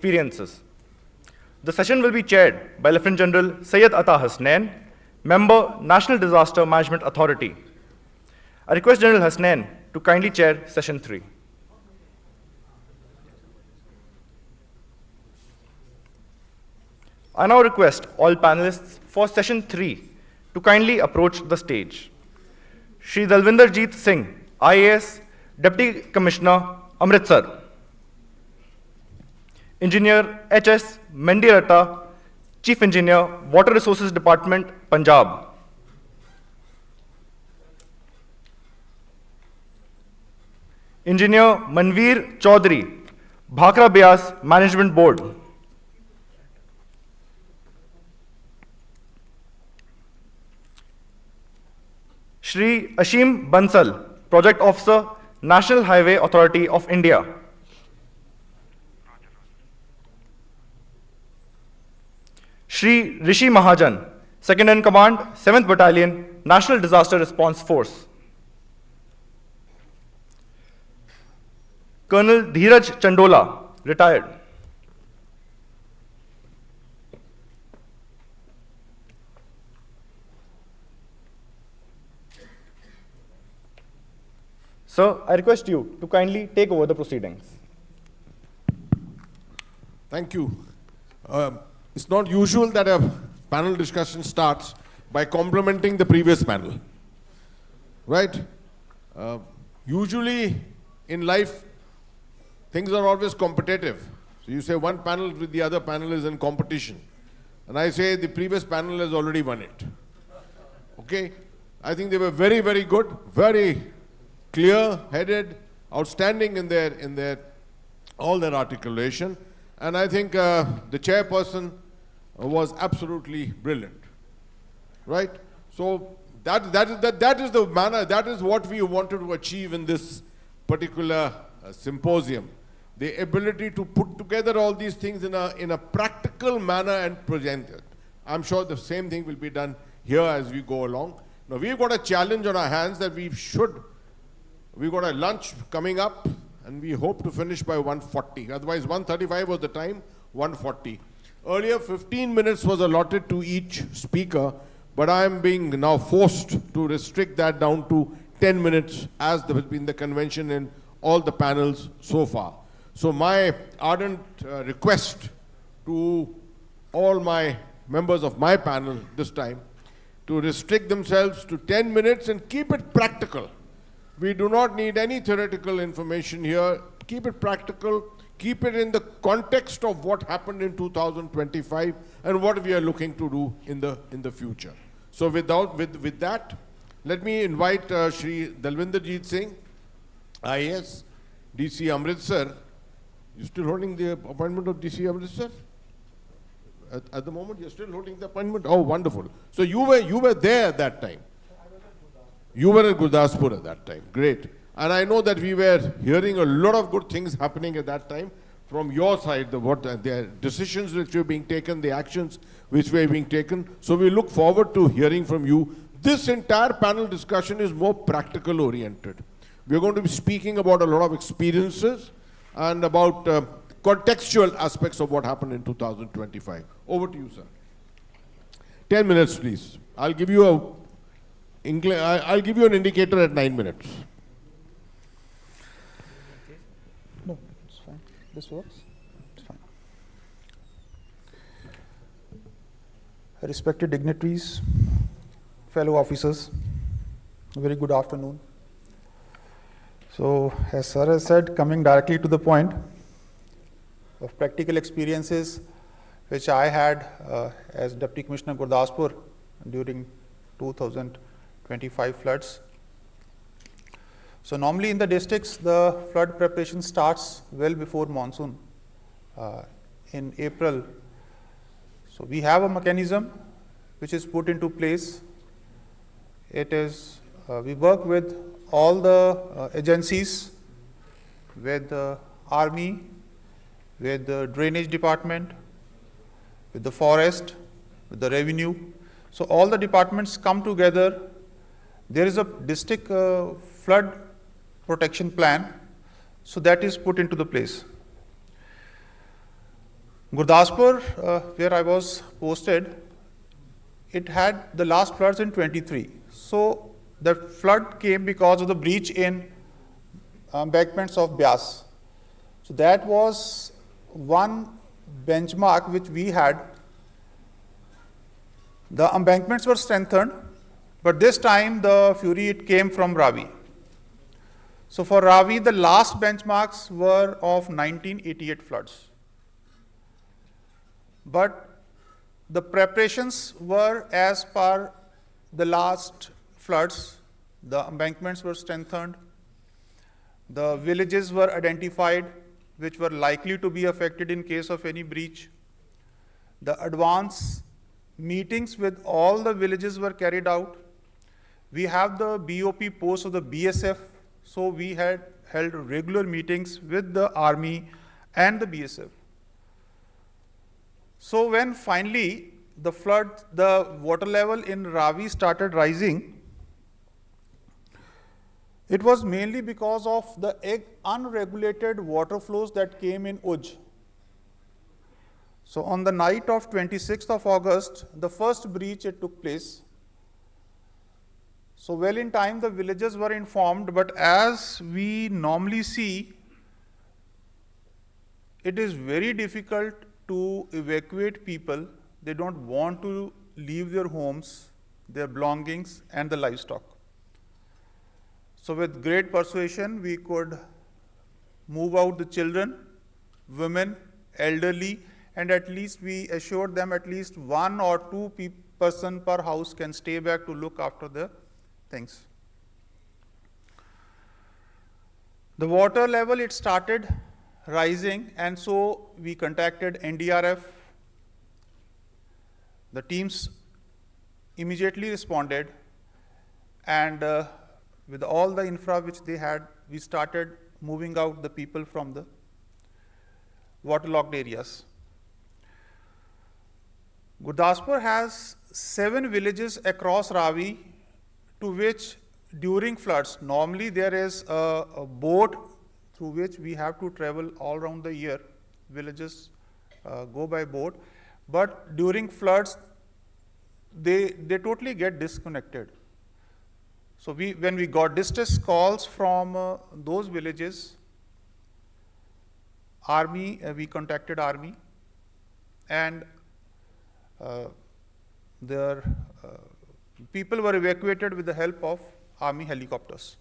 experiences. The session will be chaired by Lieutenant General Syed Atta Hasnain, Member, National Disaster Management Authority. I request General Hasnain to kindly chair session 3. I now request all panelists for session 3 to kindly approach the stage. Shri Dalvinderjeet Singh, IAS, Deputy Commissioner, Amritsar. Engineer H.S. Mendirata, Chief Engineer, Water Resources Department, Punjab. Engineer Manveer Chaudhary, Bhakra Beas Management Board. Shri Ashim Bansal, Project Officer, National Highway Authority of India. Shri Rishi Mahajan, Second in Command, 7th Battalion, National Disaster Response Force. Colonel Dheeraj Chandola, retired. Sir, I request you to kindly take over the proceedings. Thank you. It's not usual that a panel discussion starts by complimenting the previous panel, right? Usually in life, things are always competitive. So you say one panel with the other panel is in competition. And I say the previous panel has already won it. Okay? I think they were very, very good, very clear-headed, outstanding in their all their articulation. And I think the chairperson was absolutely brilliant, right? So that is the manner, that is what we wanted to achieve in this particular symposium. The ability to put together all these things in a practical manner and present it. I'm sure the same thing will be done here as we go along. Now we've got a challenge on our hands that we've got a lunch coming up, and we hope to finish by 1:40. Otherwise, 1:35 was the time, 1:40. Earlier, 15 minutes was allotted to each speaker, but I am being now forced to restrict that down to 10 minutes, as has been the convention in all the panels so far. So my ardent request to all my members of my panel this time to restrict themselves to 10 minutes and keep it practical. We do not need any theoretical information here. Keep it practical. Keep it in the context of what happened in 2025 and what we are looking to do in the future. So with that, let me invite Shri Dalvinderjeet Singh, IAS, DC Amritsar. You still holding the appointment of DC Amritsar? At the moment, you're still holding the appointment? Oh, wonderful. So you were there at that time. You were at Gurdaspur at that time. Great. And I know that we were hearing a lot of good things happening at that time from your side, the decisions which were being taken, the actions which were being taken. So we look forward to hearing from you. This entire panel discussion is more practical oriented. We're going to be speaking about a lot of experiences and about contextual aspects of what happened in 2025. Over to you, sir. 10 minutes, please. I'll give you an indicator at 9 minutes. No, it's fine. This works. It's fine. Respected dignitaries, fellow officers, a very good afternoon. So, as sir has said, coming directly to the point of practical experiences which I had as Deputy Commissioner Gurdaspur during 2025 floods. So normally in the districts, the flood preparation starts well before monsoon in April. So we have a mechanism which is put into place. It is, we work with all the agencies, with the army, with the drainage department, with the forest, with the revenue. So all the departments come together. There is a district flood protection plan, so that is put into the place. Gurdaspur, where I was posted, it had the last floods in 23. So the flood came because of the breach in embankments of Byas. So that was one benchmark which we had. The embankments were strengthened, but this time the fury it came from Ravi. So for Ravi, the last benchmarks were of 1988 floods. But the preparations were as per the last floods. The embankments were strengthened. The villages were identified which were likely to be affected in case of any breach. The advance meetings with all the villages were carried out. We have the BOP post of the BSF, so we had held regular meetings with the army and the BSF. So when finally the water level in Ravi started rising, it was mainly because of the unregulated water flows that came in Uj. So on the night of 26th of August, the first breach it took place. So well in time the villagers were informed, but as we normally see, it is very difficult to evacuate people. They don't want to leave their homes, their belongings and the livestock. So with great persuasion, we could move out the children, women, elderly, and at least we assured them at least 1 or 2 person per house can stay back to look after the things. The water level, it started rising, and so we contacted NDRF. The teams immediately responded, and with all the infra which they had, we started moving out the people from the waterlogged areas. Gurdaspur has 7 villages across Ravi to which during floods, normally there is a boat through which we have to travel all around the year. Villages go by boat, but during floods, they totally get disconnected. So when we got distress calls from those villages, we contacted army, and their people were evacuated with the help of army helicopters.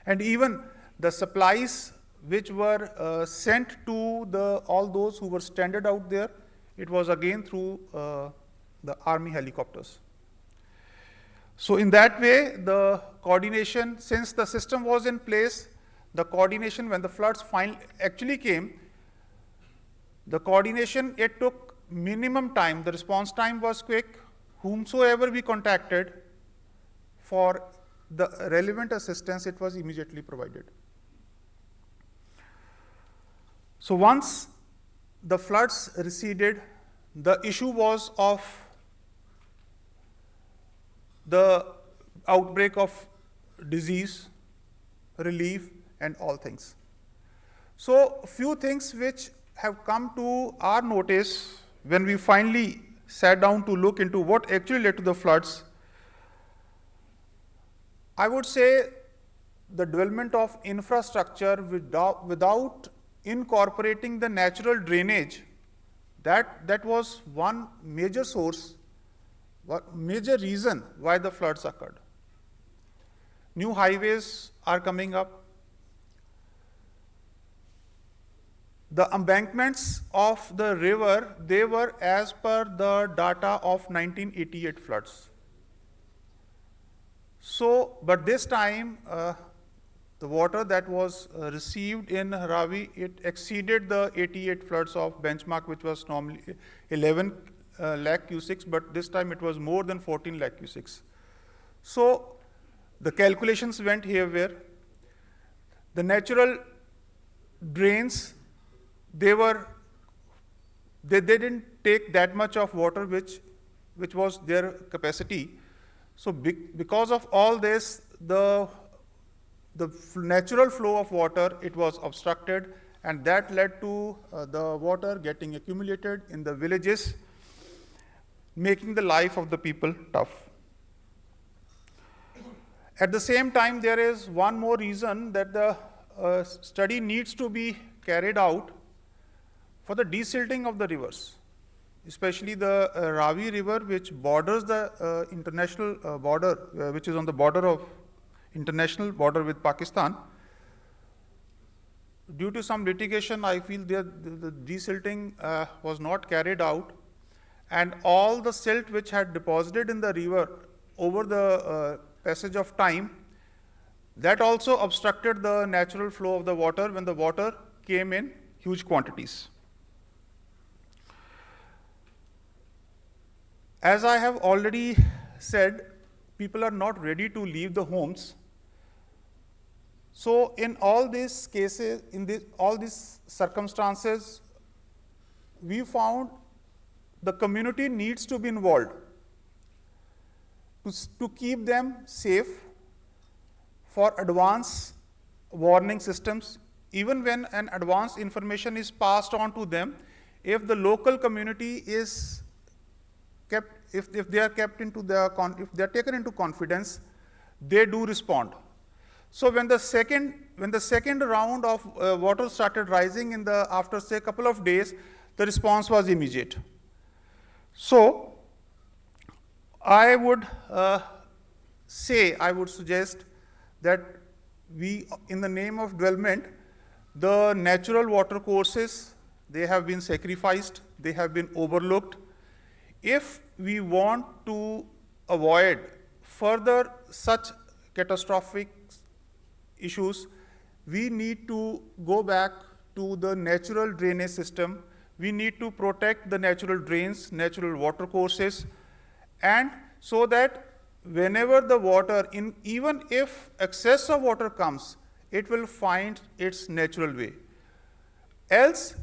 And even the supplies which were sent to all those who were stranded out there, it was again through the army helicopters. So in that way, the coordination, since the system was in place, the coordination when the floods actually came, the coordination, it took minimum time. The response time was quick. Whomsoever we contacted for the relevant assistance, it was immediately provided. So once the floods receded, the issue was of the outbreak of disease, relief, and all things. So few things which have come to our notice when we finally sat down to look into what actually led to the floods. I would say the development of infrastructure without incorporating the natural drainage, that was one major source, major reason why the floods occurred. New highways are coming up. The embankments of the river, they were as per the data of 1988 floods. So, but this time, the water that was received in Ravi, it exceeded the 88 floods of benchmark, which was normally 11 lakh cusics, but this time it was more than 14 lakh cusics. So the calculations went haywire. The natural drains, they didn't take that much of water which was their capacity. So because of all this, the natural flow of water, it was obstructed, and that led to the water getting accumulated in the villages, making the life of the people tough. At the same time, there is one more reason that the study needs to be carried out for the desilting of the rivers, especially the Ravi River, which borders the international border, which is on the border of international border with Pakistan. Due to some litigation, I feel that the desilting was not carried out, and all the silt which had deposited in the river over the passage of time, that also obstructed the natural flow of the water when the water came in huge quantities. As I have already said, people are not ready to leave the homes. So in all these cases, all these circumstances, we found the community needs to be involved to keep them safe, for advance warning systems. Even when an advance information is passed on to them, if the local community is kept, if they are kept into if they are taken into confidence, they do respond. So when the second round of water started rising after say a couple of days, the response was immediate. So I would suggest that we, in the name of development, the natural water courses, they have been sacrificed, they have been overlooked. If we want to avoid further such catastrophic issues, we need to go back to the natural drainage system. We need to protect the natural drains, natural water courses, and so that whenever the water, even if excess of water comes, it will find its natural way. Else,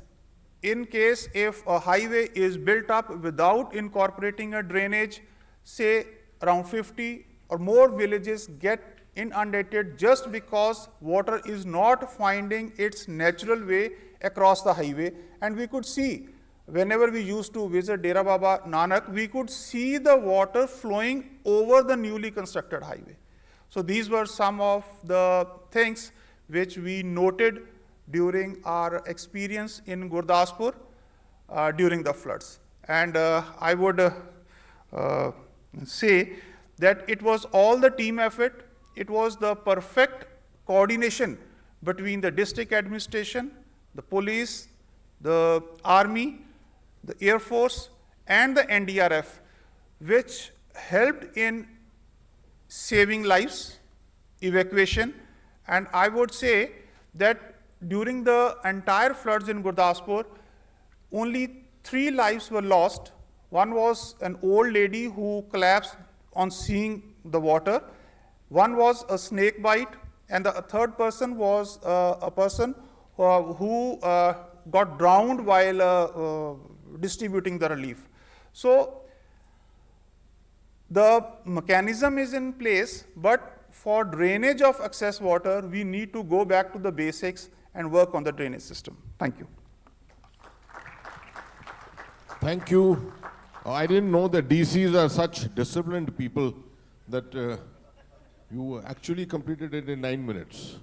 in case if a highway is built up without incorporating a drainage, say around 50 or more villages get inundated just because water is not finding its natural way across the highway. And we could see, whenever we used to visit Dera Baba Nanak, we could see the water flowing over the newly constructed highway. So these were some of the things which we noted during our experience in Gurdaspur during the floods. And I would say that it was all the team effort. It was the perfect coordination between the district administration, the police, the army, the Air Force, and the NDRF, which helped in saving lives, evacuation. And I would say that during the entire floods in Gurdaspur, only 3 lives were lost. One was an old lady who collapsed on seeing the water. One was a snake bite, and the third person was a person who got drowned while distributing the relief. So the mechanism is in place, but for drainage of excess water, we need to go back to the basics and work on the drainage system. Thank you. Thank you. I didn't know that DCs are such disciplined people that you actually completed it in 9 minutes.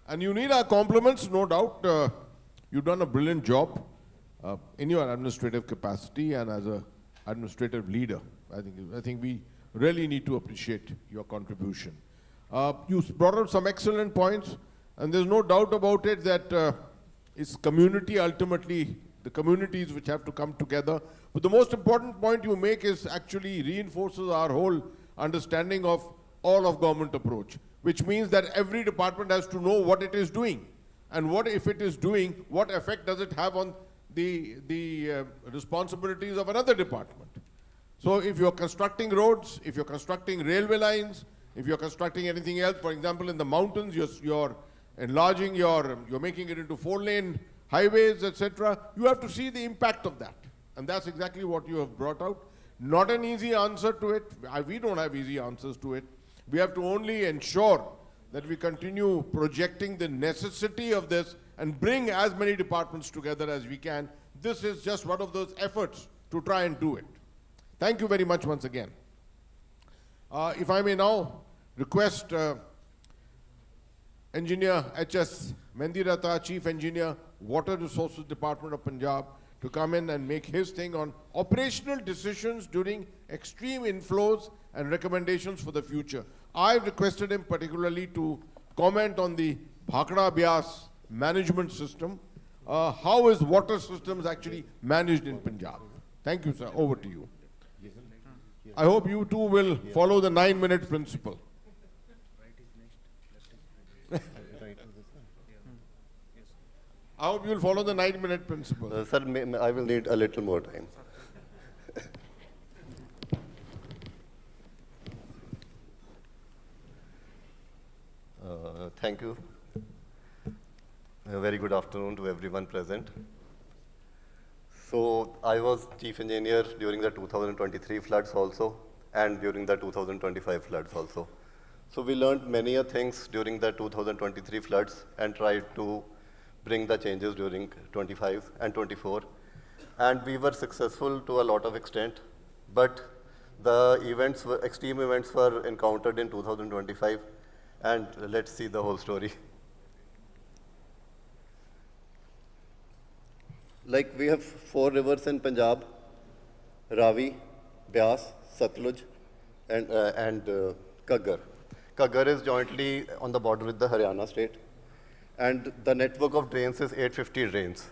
And you need our compliments, no doubt. You've done a brilliant job in your administrative capacity and as an administrative leader. I think we really need to appreciate your contribution. You brought up some excellent points, and there's no doubt about it that it's community ultimately, the communities which have to come together. But the most important point you make is actually reinforces our whole understanding of all of government approach, which means that every department has to know what it is doing, and what if it is doing, what effect does it have on the responsibilities of another department. So if you're constructing roads, if you're constructing railway lines, if you're constructing anything else, for example, in the mountains, you're enlarging you're making it into 4-lane highways, etc. You have to see the impact of that. And that's exactly what you have brought out. Not an easy answer to it. We don't have easy answers to it. We have to only ensure that we continue projecting the necessity of this and bring as many departments together as we can. This is just one of those efforts to try and do it. Thank you very much once again. If I may now request Engineer H.S. Mendirata, Chief Engineer, Water Resources Department of Punjab, to come in and make his thing on operational decisions during extreme inflows and recommendations for the future. I requested him particularly to comment on the Bhakra Byas management system. How is water systems actually managed in Punjab? Thank you, sir. Over to you. I hope you too will follow the 9-minute principle. I hope you will follow the 9-minute principle. Sir, I will need a little more time. Thank you. A very good afternoon to everyone present. So I was chief engineer during the 2023 floods also, and during the 2025 floods also. So we learned many things during the 2023 floods and tried to bring the changes during 25 and 24. And we were successful to a lot of extent, but the events, extreme events were encountered in 2025, and let's see the whole story. Like we have 4 rivers in Punjab: Ravi, Byas, Satluj, and Kaggar. Kaggar is jointly on the border with the Haryana state, and the network of drains is 850 drains.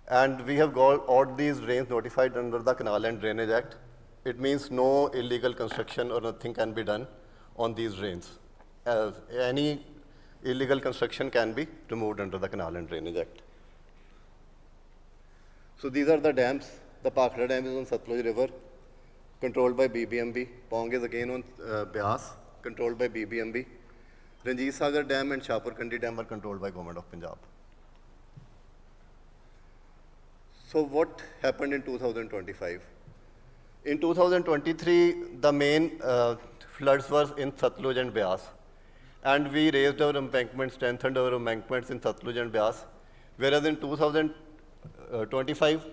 And we have got all these drains notified under the Canal and Drainage Act. It means no illegal construction or nothing can be done on these drains. Any illegal construction can be removed under the Canal and Drainage Act. So these are the dams. The Bhakra Dam is on Satluj River, controlled by BBMB. Pong is again on Byas, controlled by BBMB. Ranjit Sagar Dam and Shahpur Kandi Dam are controlled by Government of Punjab. So what happened in 2025? In 2023, the main floods were in Satluj and Byas. And we raised our embankments, strengthened our embankments in Satluj and Byas. Whereas in 2025,